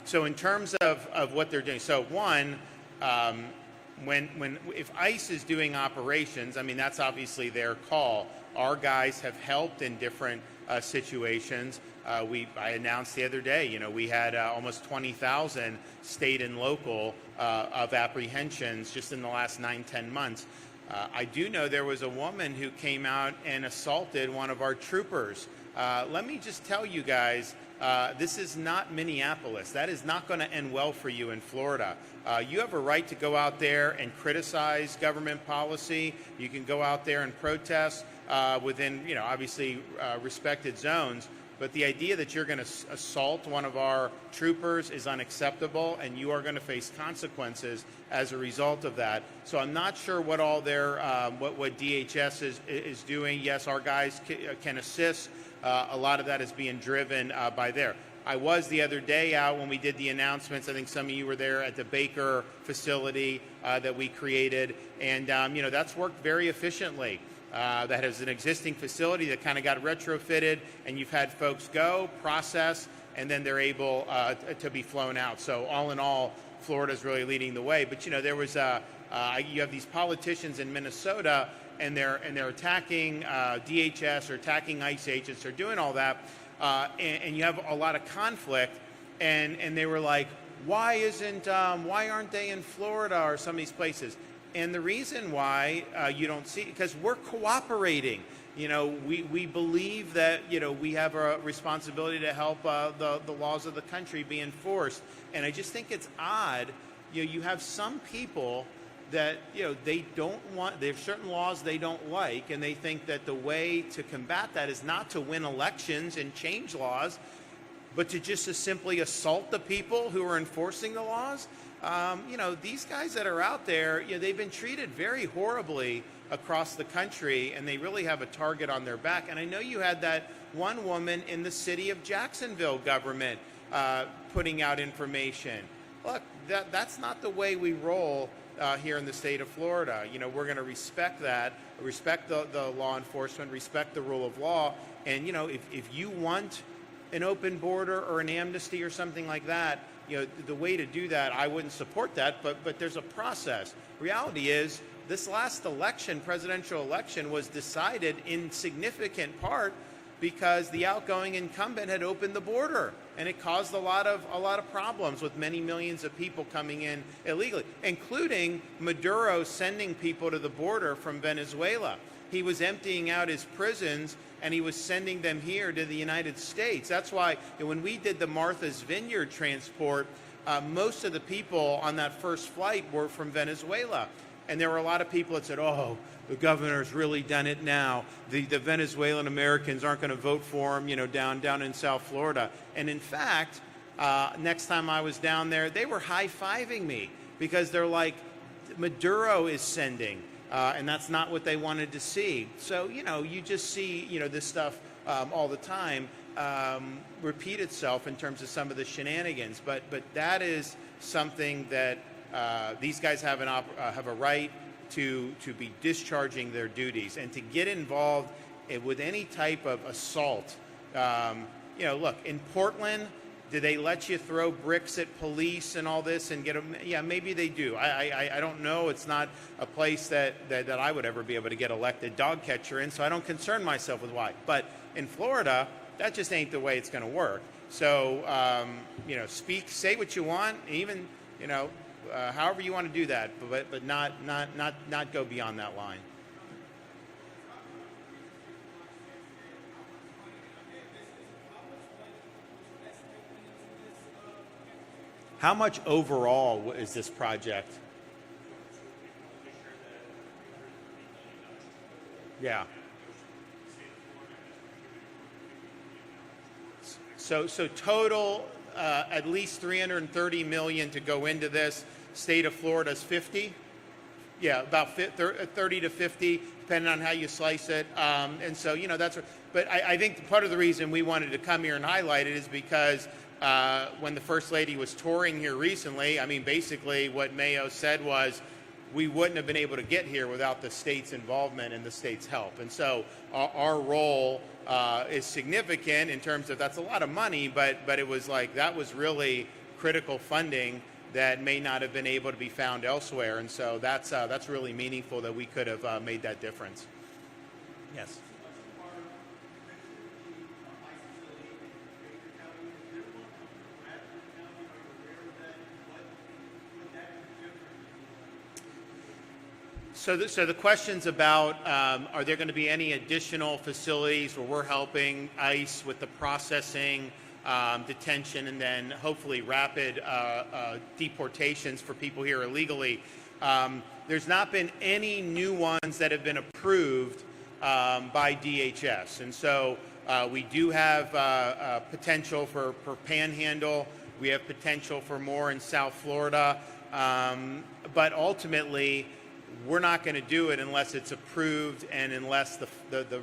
So in terms of what they're doing, so one, if ICE is doing operations, I mean, that's obviously their call. Our guys have helped in different situations. I announced the other day, we had almost 20,000 state and local of apprehensions just in the last 9-10 months. I do know there was a woman who came out and assaulted one of our troopers. Let me just tell you guys, this is not Minneapolis. That is not going to end well for you in Florida. You have a right to go out there and criticize government policy. You can go out there and protest within, obviously respected zones. But the idea that you're going to assault one of our troopers is unacceptable, and you are going to face consequences as a result of that. So I'm not sure what all their what DHS is doing. Yes, our guys can assist. A lot of that is being driven by there. I was the other day out when we did the announcements. I think some of you were there at the Baker facility that we created, and that's worked very efficiently. That is an existing facility that kind of got retrofitted, and you've had folks go, process, and then they're able to be flown out. So all in all, Florida's really leading the way. But there was you have these politicians in Minnesota, and they're attacking DHS or attacking ICE agents. They're doing all that, and you have a lot of conflict. And they were like, why aren't they in Florida or some of these places? And the reason why you don't see, because we're cooperating. We believe that, we have a responsibility to help the laws of the country be enforced. And I just think it's odd, you have some people that, they don't want, there's certain laws they don't like, and they think that the way to combat that is not to win elections and change laws, but to just simply assault the people who are enforcing the laws. These guys that are out there, they've been treated very horribly across the country, and they really have a target on their back. And I know you had that one woman in the city of Jacksonville government putting out information. Look, that's not the way we roll here in the state of Florida. We're going to respect that, respect the law enforcement, respect the rule of law. And, if you want an open border or an amnesty or something like that, the way to do that, I wouldn't support that, but there's a process. Reality is, this last election, presidential election, was decided in significant part because the outgoing incumbent had opened the border, and it caused a lot of problems with many millions of people coming in illegally, including Maduro sending people to the border from Venezuela. He was emptying out his prisons, and he was sending them here to the United States. That's why when we did the Martha's Vineyard transport, most of the people on that first flight were from Venezuela. And there were a lot of people that said, oh, the governor's really done it now. The Venezuelan Americans aren't going to vote for him, down in South Florida. And in fact, next time I was down there, they were high-fiving me because they're like, Maduro is sending. And that's not what they wanted to see. So, you just see, this stuff all the time repeat itself in terms of some of the shenanigans. But that is something that these guys have a right to be discharging their duties and to get involved with any type of assault. Look, in Portland, do they let you throw bricks at police and all this and get them? Yeah, maybe they do. I don't know. It's not a place that I would ever be able to get elected dog catcher in, so I don't concern myself with why. But in Florida, that just ain't the way it's going to work. So, say what you want, even, however you want to do that, but not go beyond that line. How much overall is this project? Yeah. So total, at least $330 million to go into this. State of Florida's 50. Yeah, about 30 to 50, depending on how you slice it. And so, that's. But I think part of the reason we wanted to come here and highlight it is because when the First Lady was touring here recently, basically what Mayo said was, we wouldn't have been able to get here without the state's involvement and the state's help. And so our role is significant in terms of, that's a lot of money, but it was like, that was really critical funding that may not have been able to be found elsewhere. And so that's really meaningful that we could have made that difference. Yes. So the question's about, are there going to be any additional facilities where we're helping ICE with the processing, detention, and then hopefully rapid deportations for people here illegally? There's not been any new ones that have been approved by DHS. And so we do have potential for Panhandle. We have potential for more in South Florida. But ultimately, we're not going to do it unless it's approved and unless the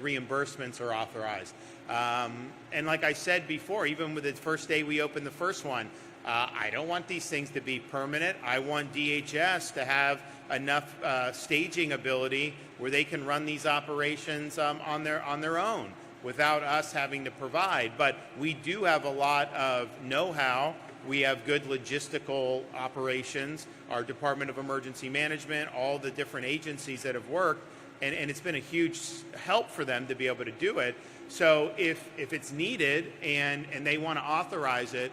reimbursements are authorized. And like I said before, even with the first day we opened the first one, I don't want these things to be permanent. I want DHS to have enough staging ability where they can run these operations on their own without us having to provide. But we do have a lot of know-how. We have good logistical operations, our Department of Emergency Management, all the different agencies that have worked, and it's been a huge help for them to be able to do it. So if it's needed and they want to authorize it,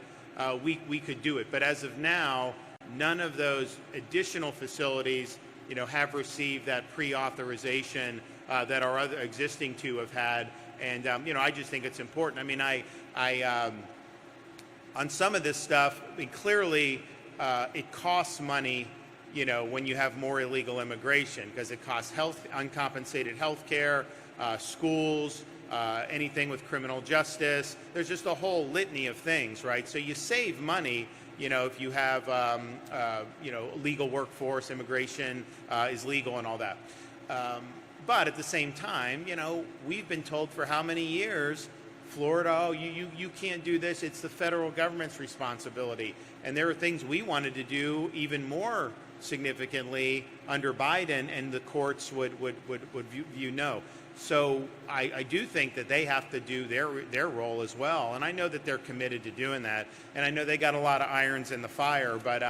we could do it. But as of now, none of those additional facilities, have received that pre-authorization that our other existing two have had. And I just think it's important. I mean, I on some of this stuff, clearly it costs money, when you have more illegal immigration, because it costs uncompensated health care, schools, anything with criminal justice. There's just a whole litany of things, right? So you save money, if you have, legal workforce, immigration is legal and all that. But at the same time, we've been told for how many years, Florida, you can't do this. It's the federal government's responsibility. And there are things we wanted to do even more significantly under Biden, and the courts would view no. So I do think that they have to do their role as well. And I know that they're committed to doing that. And I know they got a lot of irons in the fire. But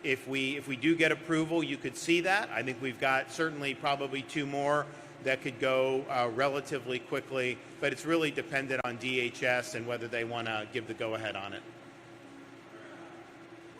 if we do get approval, you could see that. I think we've got certainly probably two more that could go relatively quickly, but it's really dependent on DHS and whether they want to give the go-ahead on it.